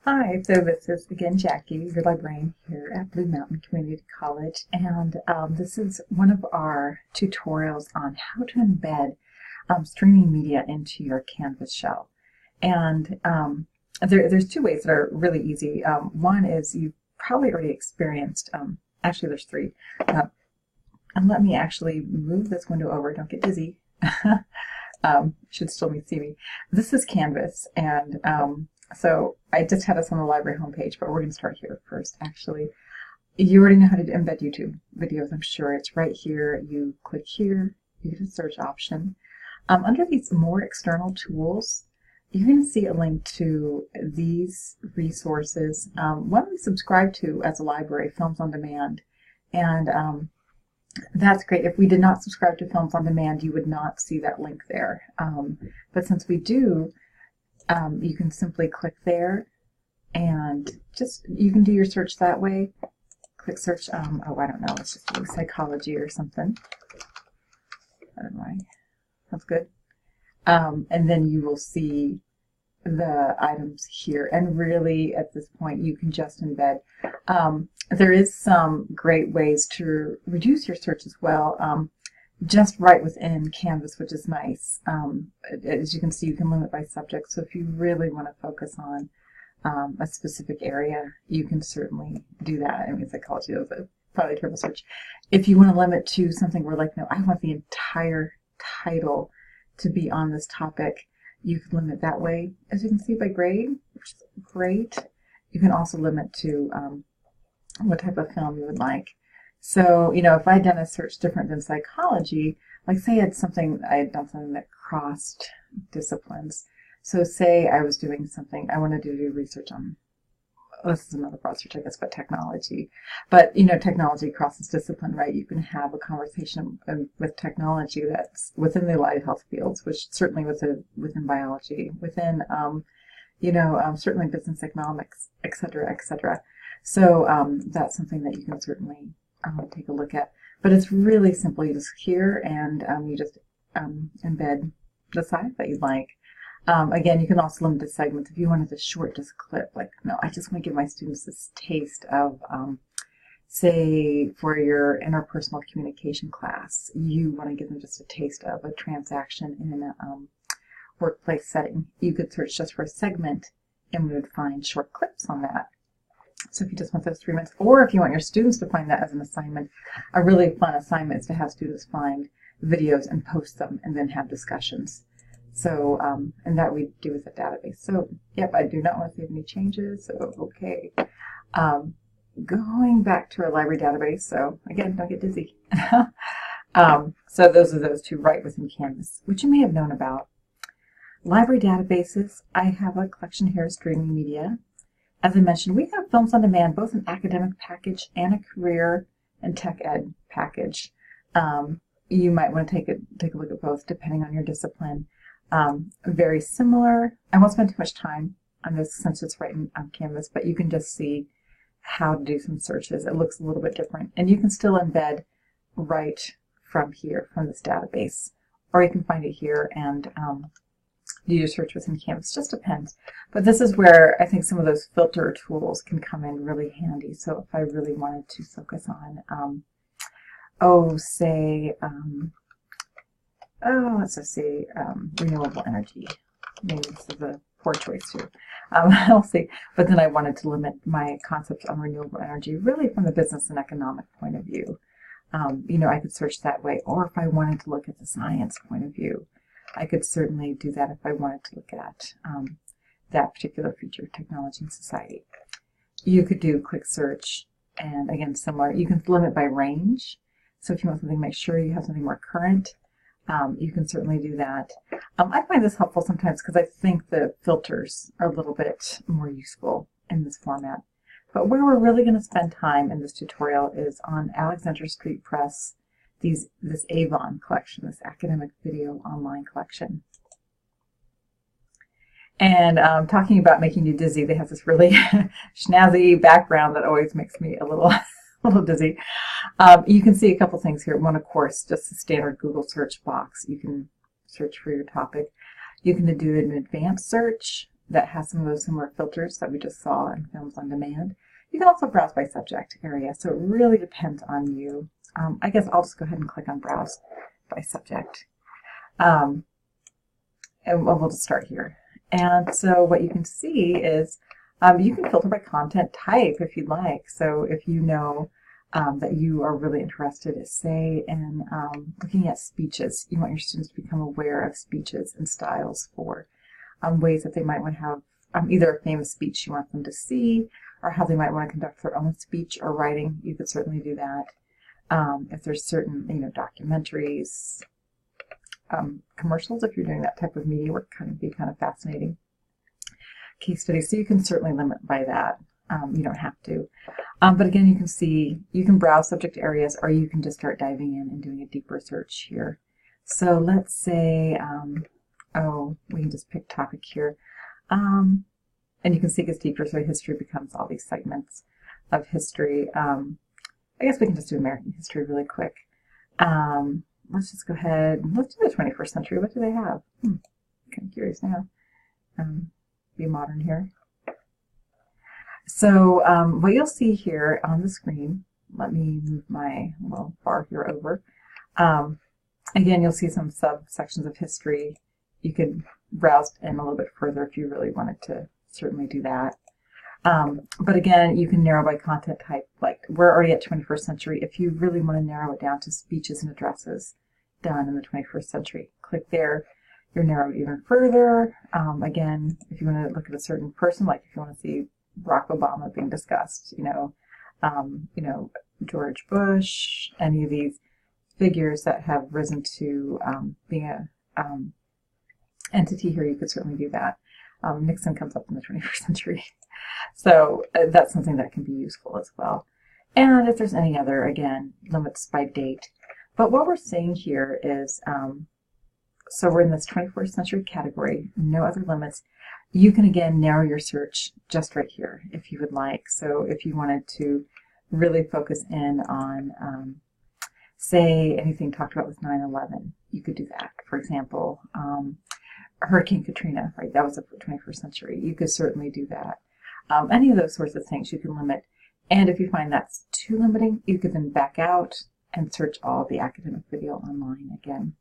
Hi, so this is again Jackie, your librarian here at Blue Mountain Community College, and this is one of our tutorials on how to embed streaming media into your Canvas shell. And there's two ways that are really easy. One is you've probably already experienced, actually there's three, and let me actually move this window over, don't get dizzy. Should still see me. This is Canvas, and so I just had us on the library homepage, but we're going to start here first, actually. You already know how to embed YouTube videos, I'm sure. It's right here. You click here, you get a search option. Under these more external tools, you're going to see a link to these resources. One we subscribe to as a library, Films on Demand. And that's great. If we did not subscribe to Films on Demand, you would not see that link there. But since we do, you can simply click there and you can do your search that way. Click search, oh, I don't know, let's just do psychology or something. I don't know why. That's good. And then you will see the items here. And really, at this point, you can just embed. There is some great ways to reduce your search as well. Just right within Canvas, which is nice. As you can see, you can limit by subject. So if you really want to focus on a specific area, you can certainly do that. I mean, psychology is probably a terrible search. If you want to limit to something where, like, no, I want the entire title to be on this topic, you can limit that way. As you can see by grade, which is great. You can also limit to what type of film you would like. So, you know, if I had done a search different than psychology, like say I had done something that crossed disciplines. So say I was doing something, I wanted to do research on, this is another broad search, I guess, but technology. But, you know, technology crosses discipline, right? You can have a conversation with technology that's within the allied health fields, which certainly within biology, within, certainly business economics, et cetera, et cetera. So that's something that you can certainly take a look at. But it's really simple. You just here and you just embed the site that you'd like. Again, you can also limit the segments. If you wanted to short just clip, like, no, I just want to give my students this taste of, say, for your interpersonal communication class, you want to give them just a taste of a transaction in a workplace setting. You could search just for a segment and we would find short clips on that. So if you just want those 3 minutes, or if you want your students to find that as an assignment, a really fun assignment is to have students find videos and post them and then have discussions. So, and that we do with a database. So, yep, I do not want to save any changes, so okay. Going back to our library database, so again, don't get dizzy. So those are those two right within Canvas, which you may have known about. Library databases, I have a collection here of streaming media. As I mentioned, we have Films on Demand, both an academic package and a career and tech ed package. You might want to take a look at both depending on your discipline. Very similar. I won't spend too much time on this since it's right on Canvas, but you can just see how to do some searches. It looks a little bit different. And you can still embed right from here, from this database. Or you can find it here and do your search within Canvas. Just depends. But this is where I think some of those filter tools can come in really handy. So if I really wanted to focus on, let's just say renewable energy. Maybe this is a poor choice too. I'll see. But then I wanted to limit my concepts on renewable energy really from the business and economic point of view. I could search that way. Or if I wanted to look at the science point of view, I could certainly do that if I wanted to look at that particular feature of technology and society. You could do quick search, and again, similar. You can limit by range. So if you want something, make sure you have something more current. You can certainly do that. I find this helpful sometimes because I think the filters are a little bit more useful in this format. But where we're really going to spend time in this tutorial is on Alexandra Street Press, this Avon collection, this academic video online collection. And talking about making you dizzy, they have this really snazzy background that always makes me a little dizzy. You can see a couple things here. One, of course, just the standard Google search box. You can search for your topic. You can do an advanced search. that has some of those similar filters that we just saw in Films on Demand. You can also browse by subject area, so it really depends on you. I guess I'll just go ahead and click on Browse by Subject. And we'll just start here. And so what you can see is you can filter by content type if you'd like. So if you know that you are really interested, say, in looking at speeches, you want your students to become aware of speeches and styles for ways that they might want to have either a famous speech you want them to see, or how they might want to conduct their own speech or writing. You could certainly do that. If there's certain, documentaries, commercials, if you're doing that type of media work, can be kind of fascinating. Case studies, so you can certainly limit by that. You don't have to. But again, you can see, you can browse subject areas, or you can just start diving in and doing a deeper search here. So let's say, we can just pick topic here. And you can see it gets deeper, so history becomes all these segments of history. I guess we can just do American history really quick. Let's just go ahead, let's do the 21st century. What do they have? I'm kind of curious now. Be modern here. So what you'll see here on the screen, let me move my little bar here over. Again, you'll see some subsections of history. You could browse in a little bit further if you really wanted to certainly do that. But again, you can narrow by content type. Like, we're already at 21st century. If you really want to narrow it down to speeches and addresses done in the 21st century, click there. You're narrowed even further. Again, if you want to look at a certain person, like if you want to see Barack Obama being discussed, George Bush, any of these figures that have risen to being a entity here, you could certainly do that. Nixon comes up in the 21st century. So that's something that can be useful as well. And if there's any other, again, limits by date. But what we're seeing here is, so we're in this 21st century category, no other limits. You can, again, narrow your search just right here if you would like. So if you wanted to really focus in on, say, anything talked about with 9/11, you could do that. For example, Hurricane Katrina, right? That was the 21st century. You could certainly do that. Any of those sorts of things you can limit. And if you find that's too limiting, you could then back out and search all the academic video online again.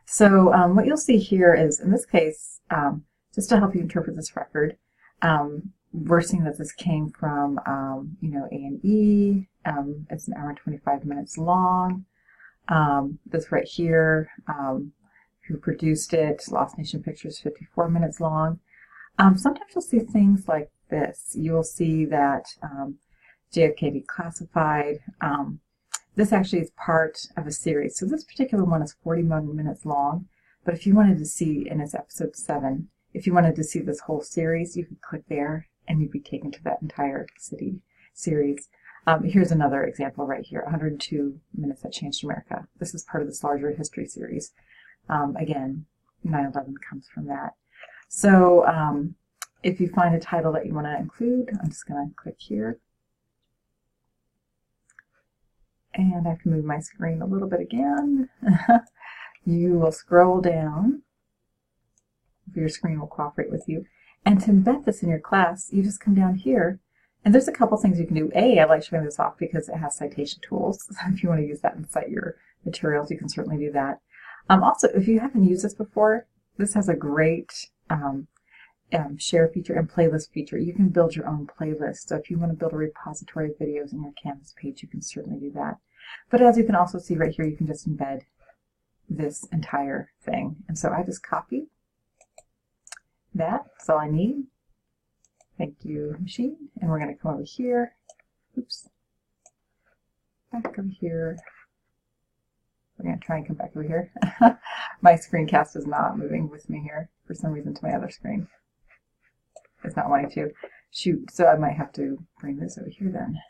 So what you'll see here is, in this case, just to help you interpret this record, we're seeing that this came from, A&E. It's an hour and 25 minutes long. This right here, who produced it, Lost Nation Pictures, 54 minutes long. Sometimes you'll see things like this. You'll see that JFK Declassified. This actually is part of a series. So this particular one is 41 minutes long. But if you wanted to see, and it's episode 7, if you wanted to see this whole series, you could click there and you'd be taken to that entire series. Here's another example right here, 102 Minutes That Changed America. This is part of this larger history series. Again, 9/11 comes from that. So if you find a title that you want to include, I'm just going to click here. And I have to move my screen a little bit again. You will scroll down. Your screen will cooperate with you. And to embed this in your class, you just come down here. And there's a couple things you can do. I like showing this off because it has citation tools. If you want to use that and cite your materials, you can certainly do that. Also, if you haven't used this before, this has a great share feature and playlist feature. You can build your own playlist. So if you want to build a repository of videos in your Canvas page, you can certainly do that. But as you can also see right here, you can just embed this entire thing. And so I just copy that. That's all I need. Thank you, machine. And we're going to come over here. Oops. Back over here. We're going to try and come back over here. My screencast is not moving with me here for some reason to my other screen. It's not wanting to. Shoot, so I might have to bring this over here then.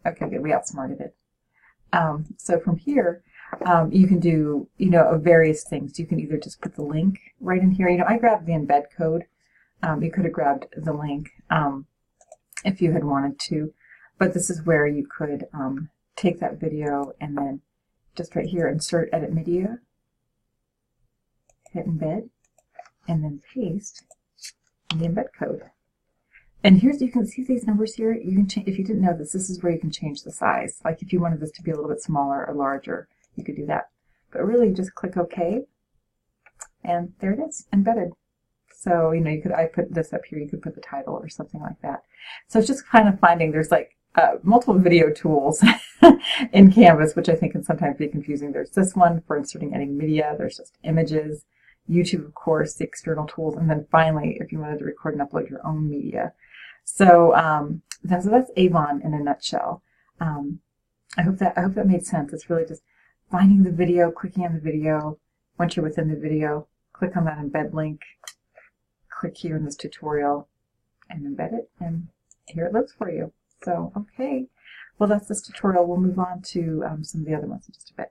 Okay, good. We outsmarted it. So from here, you can do, various things. You can either just put the link right in here. I grabbed the embed code. You could have grabbed the link if you had wanted to, but this is where you could take that video and then just right here, insert edit media, hit embed, and then paste the embed code. And here's, you can see these numbers here. You can change, if you didn't know this, this is where you can change the size. Like if you wanted this to be a little bit smaller or larger, you could do that. But really, just click OK, and there it is, embedded. So, you know, you could, I put this up here, you could put the title or something like that. So it's just kind of finding, there's like multiple video tools in Canvas, which I think can sometimes be confusing. There's this one for inserting any media, there's just images, YouTube, of course, the external tools, and then finally, if you wanted to record and upload your own media. So that's Avon in a nutshell. I hope that made sense. It's really just finding the video, clicking on the video. Once you're within the video, click on that embed link, click here in this tutorial, and embed it, and here it lives for you. So, okay. Well, that's this tutorial. We'll move on to some of the other ones in just a bit.